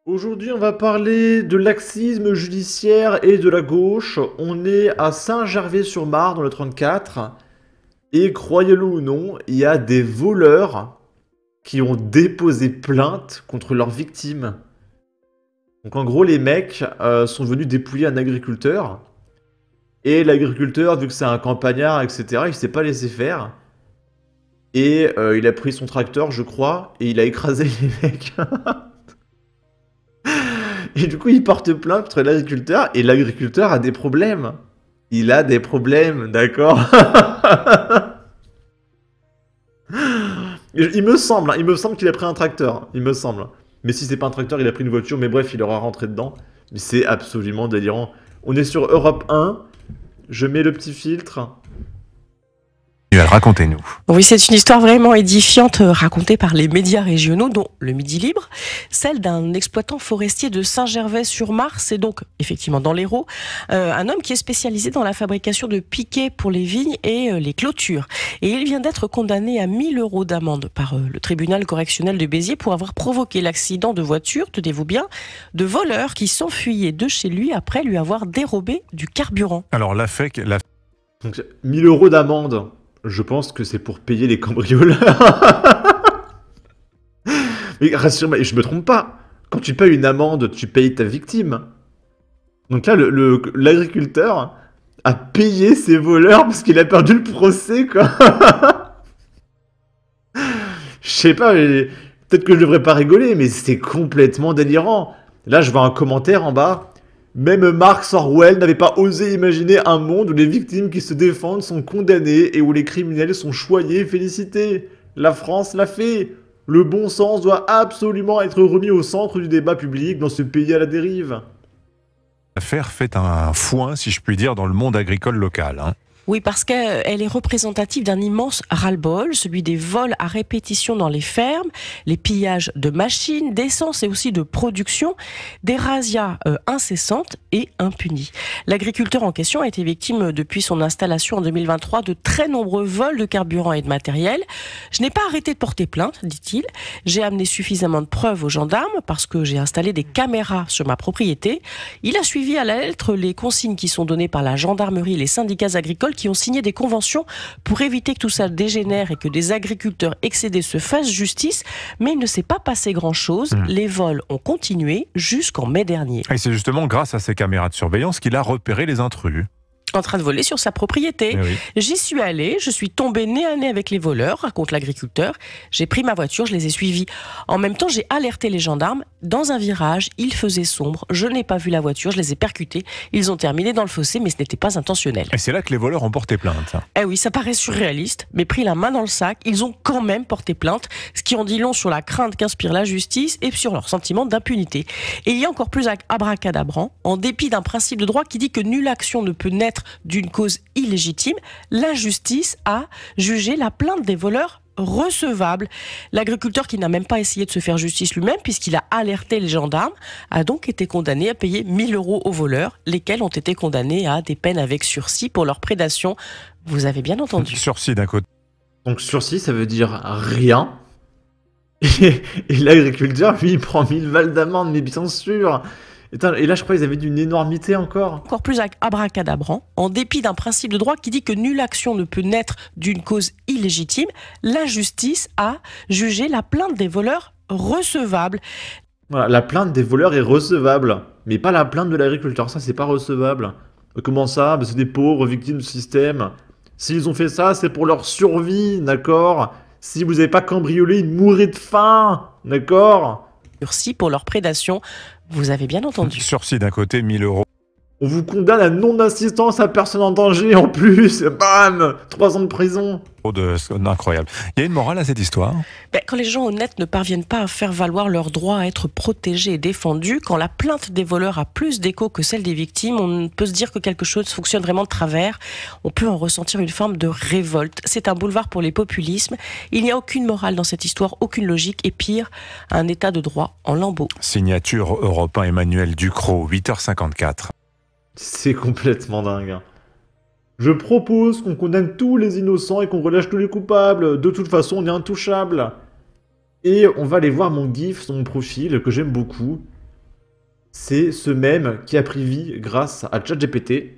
Aujourd'hui, on va parler de laxisme judiciaire et de la gauche. On est à Saint-Gervais-sur-Marne dans le 34. Et croyez-le ou non, il y a des voleurs qui ont déposé plainte contre leurs victimes. Donc en gros, les mecs sont venus dépouiller un agriculteur. Et l'agriculteur, vu que c'est un campagnard, etc., il s'est pas laissé faire. Et il a pris son tracteur, je crois, et il a écrasé les mecs. Et du coup, il porte plainte contre l'agriculteur, et l'agriculteur a des problèmes. Il a des problèmes, d'accord. Il me semble qu'il a pris un tracteur, il me semble. Mais si c'est pas un tracteur, il a pris une voiture, mais bref, il aura rentré dedans. Mais c'est absolument délirant. On est sur Europe 1, je mets le petit filtre. Racontez-nous. Oui, c'est une histoire vraiment édifiante racontée par les médias régionaux, dont le Midi Libre, celle d'un exploitant forestier de Saint-Gervais-sur-Marne, c'est donc effectivement dans l'Hérault, un homme qui est spécialisé dans la fabrication de piquets pour les vignes et les clôtures. Et il vient d'être condamné à 1 000 € d'amende par le tribunal correctionnel de Béziers pour avoir provoqué l'accident de voiture, tenez-vous bien, de voleurs qui s'enfuyaient de chez lui après lui avoir dérobé du carburant. Alors, Donc 1000 € d'amende. Je pense que c'est pour payer les cambrioleurs. Mais rassure-moi, je me trompe pas. Quand tu payes une amende, tu payes ta victime. Donc là, l'agriculteur a payé ses voleurs parce qu'il a perdu le procès, quoi. Je sais pas, peut-être que je devrais pas rigoler, mais c'est complètement délirant. Là, je vois un commentaire en bas. Même Marx Orwell n'avait pas osé imaginer un monde où les victimes qui se défendent sont condamnées et où les criminels sont choyés et félicités. La France l'a fait. Le bon sens doit absolument être remis au centre du débat public dans ce pays à la dérive. l'affaire fait un foin, si je puis dire, dans le monde agricole local. Oui, parce qu'elle est représentative d'un immense ras-le-bol, celui des vols à répétition dans les fermes, les pillages de machines, d'essence et aussi de production, des razzias incessantes et impunies. L'agriculteur en question a été victime depuis son installation en 2023 de très nombreux vols de carburant et de matériel. Je n'ai pas arrêté de porter plainte, dit-il. J'ai amené suffisamment de preuves aux gendarmes parce que j'ai installé des caméras sur ma propriété. Il a suivi à la lettre les consignes qui sont données par la gendarmerie et les syndicats agricoles qui ont signé des conventions pour éviter que tout ça dégénère et que des agriculteurs excédés se fassent justice, mais il ne s'est pas passé grand-chose. Les vols ont continué jusqu'en mai dernier. Et c'est justement grâce à ces caméras de surveillance qu'il a repéré les intrus. En train de voler sur sa propriété. Oui. J'y suis allé, je suis tombé nez à nez avec les voleurs, raconte l'agriculteur. J'ai pris ma voiture, je les ai suivis. En même temps, j'ai alerté les gendarmes. Dans un virage, il faisait sombre, je n'ai pas vu la voiture, je les ai percutés. Ils ont terminé dans le fossé, mais ce n'était pas intentionnel. Et c'est là que les voleurs ont porté plainte. Eh oui, ça paraît surréaliste, mais pris la main dans le sac, ils ont quand même porté plainte, ce qui en dit long sur la crainte qu'inspire la justice et sur leur sentiment d'impunité. Et il y a encore plus abracadabrant, en dépit d'un principe de droit qui dit que nulle action ne peut naître d'une cause illégitime, la justice a jugé la plainte des voleurs recevable. L'agriculteur, qui n'a même pas essayé de se faire justice lui-même puisqu'il a alerté les gendarmes, a donc été condamné à payer 1 000 € aux voleurs, lesquels ont été condamnés à des peines avec sursis pour leur prédation. Vous avez bien entendu. Sursis d'un côté. Donc sursis, ça veut dire rien. Et l'agriculteur, lui, il prend 1000 balles d'amende, mais bien sûr. Et là, je crois qu'ils avaient d'une énormité encore. Encore plus abracadabrant, en dépit d'un principe de droit qui dit que nulle action ne peut naître d'une cause illégitime, la justice a jugé la plainte des voleurs recevable. Voilà, la plainte des voleurs est recevable, mais pas la plainte de l'agriculteur. Ça, c'est pas recevable. Comment ça? C'est des pauvres victimes du système. S'ils ont fait ça, c'est pour leur survie, d'accord? Si vous n'avez pas cambriolé, ils mourraient de faim, d'accord? Sursis pour leur prédation. Vous avez bien entendu. Sursis d'un côté, 1 000 €. On vous condamne à non-assistance à personne en danger en plus. Bam, 3 ans de prison. Incroyable. Il y a une morale à cette histoire. Quand les gens honnêtes ne parviennent pas à faire valoir leur droit à être protégés et défendus, quand la plainte des voleurs a plus d'écho que celle des victimes, on peut se dire que quelque chose fonctionne vraiment de travers. On peut en ressentir une forme de révolte. C'est un boulevard pour les populismes. Il n'y a aucune morale dans cette histoire, aucune logique et pire, un état de droit en lambeaux. Signature Europe 1 Emmanuel Ducrot, 8h54. C'est complètement dingue. Je propose qu'on condamne tous les innocents et qu'on relâche tous les coupables. De toute façon, on est intouchable. Et on va aller voir mon gif sur mon profil, que j'aime beaucoup. c'est ce mème qui a pris vie grâce à ChatGPT.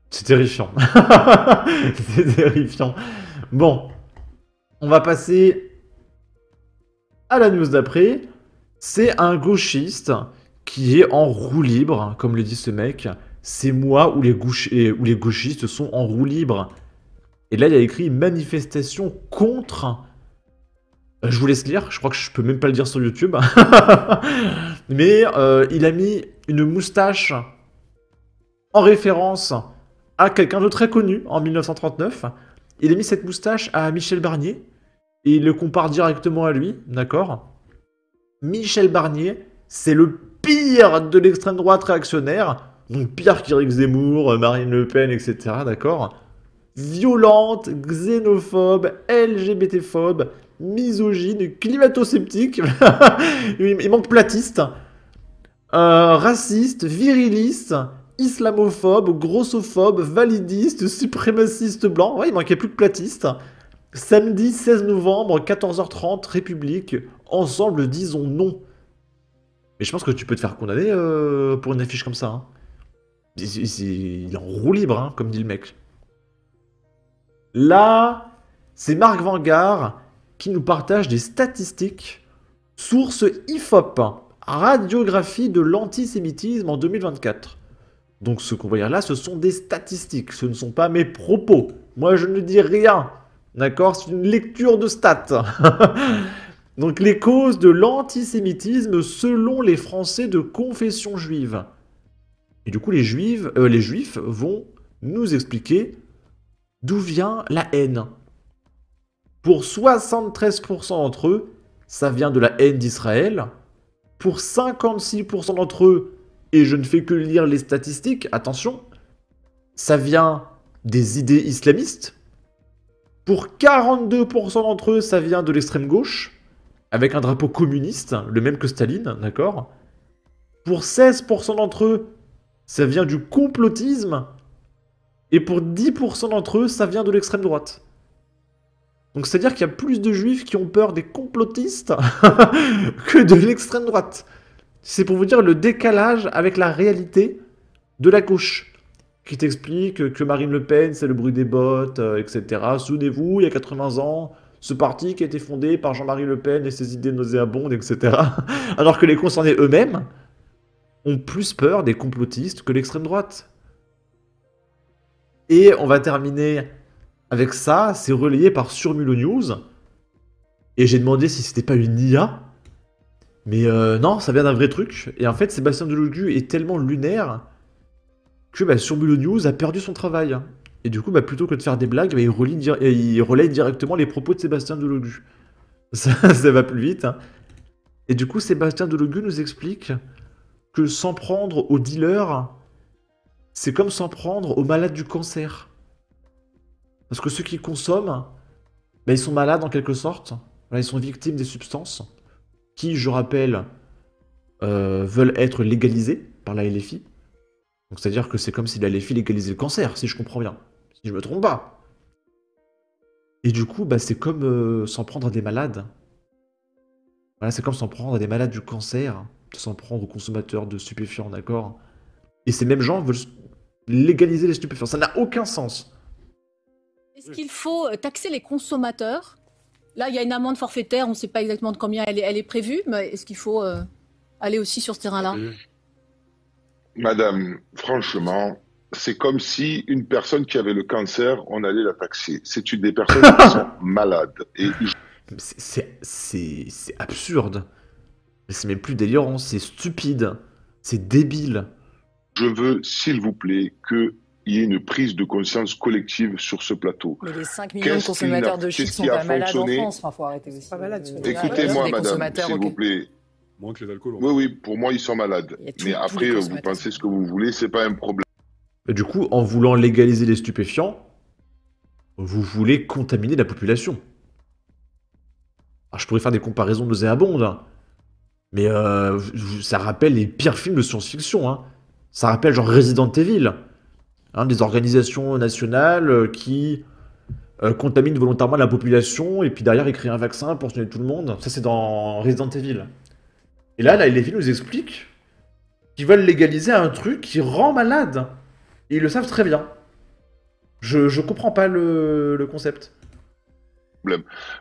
C'est terrifiant. C'est terrifiant. Bon, on va passer à la news d'après. C'est un gauchiste qui est en roue libre, comme le dit ce mec. C'est moi où les gauchistes sont en roue libre. Et là, il y a écrit manifestation contre. Je vous laisse lire, je crois que je peux même pas le dire sur YouTube. Mais il a mis une moustache en référence à quelqu'un de très connu en 1939. Il a mis cette moustache à Michel Barnier et il le compare directement à lui, d'accord? Michel Barnier, c'est le pire de l'extrême droite réactionnaire, donc pire qu'Éric Zemmour, Marine Le Pen, etc., d'accord? Violente, xénophobe, LGBT-phobe, misogyne, climato-sceptique, il manque platiste, raciste, viriliste, islamophobe, grossophobe, validiste, suprémaciste blanc. Ouais, il manquait plus que platiste. Samedi 16 novembre, 14h30, République. Ensemble, disons non. Mais je pense que tu peux te faire condamner pour une affiche comme ça. Hein. Il est en roue libre, hein, comme dit le mec. Là, c'est Marc Vanguard qui nous partage des statistiques. Source IFOP, radiographie de l'antisémitisme en 2024. Donc ce qu'on va lire là, ce sont des statistiques, ce ne sont pas mes propos. Moi je ne dis rien, d'accord? C'est une lecture de stats. Donc les causes de l'antisémitisme selon les Français de confession juive. Et du coup les juifs vont nous expliquer d'où vient la haine. Pour 73% d'entre eux, ça vient de la haine d'Israël. Pour 56% d'entre eux, et je ne fais que lire les statistiques, attention, ça vient des idées islamistes. Pour 42% d'entre eux, ça vient de l'extrême gauche, avec un drapeau communiste, le même que Staline, d'accord? Pour 16% d'entre eux, ça vient du complotisme. Et pour 10% d'entre eux, ça vient de l'extrême droite. Donc c'est-à-dire qu'il y a plus de juifs qui ont peur des complotistes que de l'extrême droite. C'est pour vous dire le décalage avec la réalité de la gauche, qui t'explique que Marine Le Pen, c'est le bruit des bottes, etc. Souvenez-vous, il y a 80 ans, ce parti qui a été fondé par Jean-Marie Le Pen et ses idées nauséabondes, etc. Alors que les concernés eux-mêmes ont plus peur des complotistes que l'extrême droite. Et on va terminer avec ça, c'est relayé par Surmulo News. Et j'ai demandé si c'était pas une IA. Mais non, ça vient d'un vrai truc. Et en fait, Sébastien Delogu est tellement lunaire que Surmulo News a perdu son travail. Et du coup, plutôt que de faire des blagues, il relaye directement les propos de Sébastien Delogu. Ça va plus vite. Hein. Et du coup, Sébastien Delogu nous explique que s'en prendre aux dealers, c'est comme s'en prendre aux malades du cancer. Parce que ceux qui consomment, ils sont malades en quelque sorte. Ils sont victimes des substances qui, je rappelle, veulent être légalisées par la LFI. Donc c'est-à-dire que c'est comme si la LFI légalisait le cancer, si je comprends bien. Si je me trompe pas. Et du coup, c'est comme s'en prendre à des malades. Voilà, c'est comme s'en prendre à des malades du cancer, de s'en prendre aux consommateurs de stupéfiants, d'accord? Et ces mêmes gens veulent légaliser les stupéfiants. Ça n'a aucun sens. Est-ce qu'il faut taxer les consommateurs? Là, il y a une amende forfaitaire, on ne sait pas exactement de combien elle est prévue, mais est-ce qu'il faut aller aussi sur ce terrain-là? Madame, franchement, c'est comme si une personne qui avait le cancer, on allait la taxer. C'est des personnes qui sont malades. Et... C'est absurde. C'est même plus délirant, c'est stupide. C'est débile. Je veux, s'il vous plaît, qu'il y ait une prise de conscience collective sur ce plateau. Mais les 5 millions de consommateurs de shit sont pas malades en France. Enfin, faut arrêter aussi. Pas malades. Écoutez-moi, madame, s'il vous plaît. Moins que les alcools. Oui, pour moi, ils sont malades. Mais après, vous pensez ce que vous voulez, c'est pas un problème. Et du coup, en voulant légaliser les stupéfiants, vous voulez contaminer la population. Alors, je pourrais faire des comparaisons nauséabondes, mais ça rappelle les pires films de science-fiction. Hein. Ça rappelle genre Resident Evil. Hein, des organisations nationales qui contamine volontairement la population, et puis derrière, il crée un vaccin pour soigner tout le monde. Ça, c'est dans Resident Evil. Et là, Levi nous explique qu'ils veulent légaliser un truc qui rend malade. Et ils le savent très bien. Je comprends pas le concept.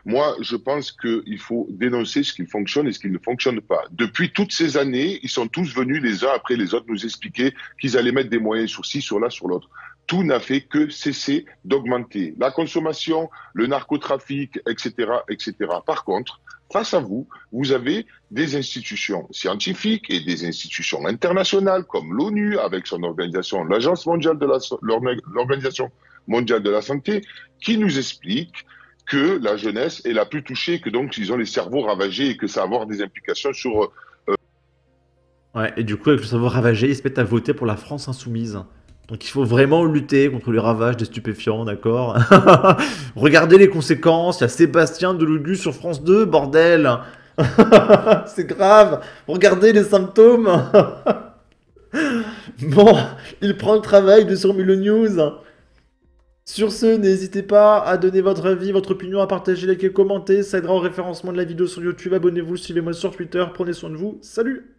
Moi, je pense qu'il faut dénoncer ce qui fonctionne et ce qui ne fonctionne pas. Depuis toutes ces années, ils sont tous venus les uns après les autres nous expliquer qu'ils allaient mettre des moyens sur ci, sur là, sur l'autre. Tout n'a fait que cesser d'augmenter. La consommation, le narcotrafic, etc., etc. Par contre, face à vous, vous avez des institutions scientifiques et des institutions internationales comme l'ONU avec son organisation, l'Agence mondiale de l'Organisation mondiale de la santé, qui nous expliquent que la jeunesse est la plus touchée, que donc ils ont les cerveaux ravagés et que ça va avoir des implications sur... Ouais, et du coup, avec le cerveau ravagé, ils se mettent à voter pour la France insoumise. Donc il faut vraiment lutter contre le ravage des stupéfiants, d'accord? Regardez les conséquences, il y a Sébastien Delugu sur France 2, bordel. C'est grave, regardez les symptômes. Bon, il prend le travail de sur Milo News. Sur ce, n'hésitez pas à donner votre avis, votre opinion, à partager, liker, commenter. Ça aidera au référencement de la vidéo sur YouTube. Abonnez-vous, suivez-moi sur Twitter. Prenez soin de vous. Salut!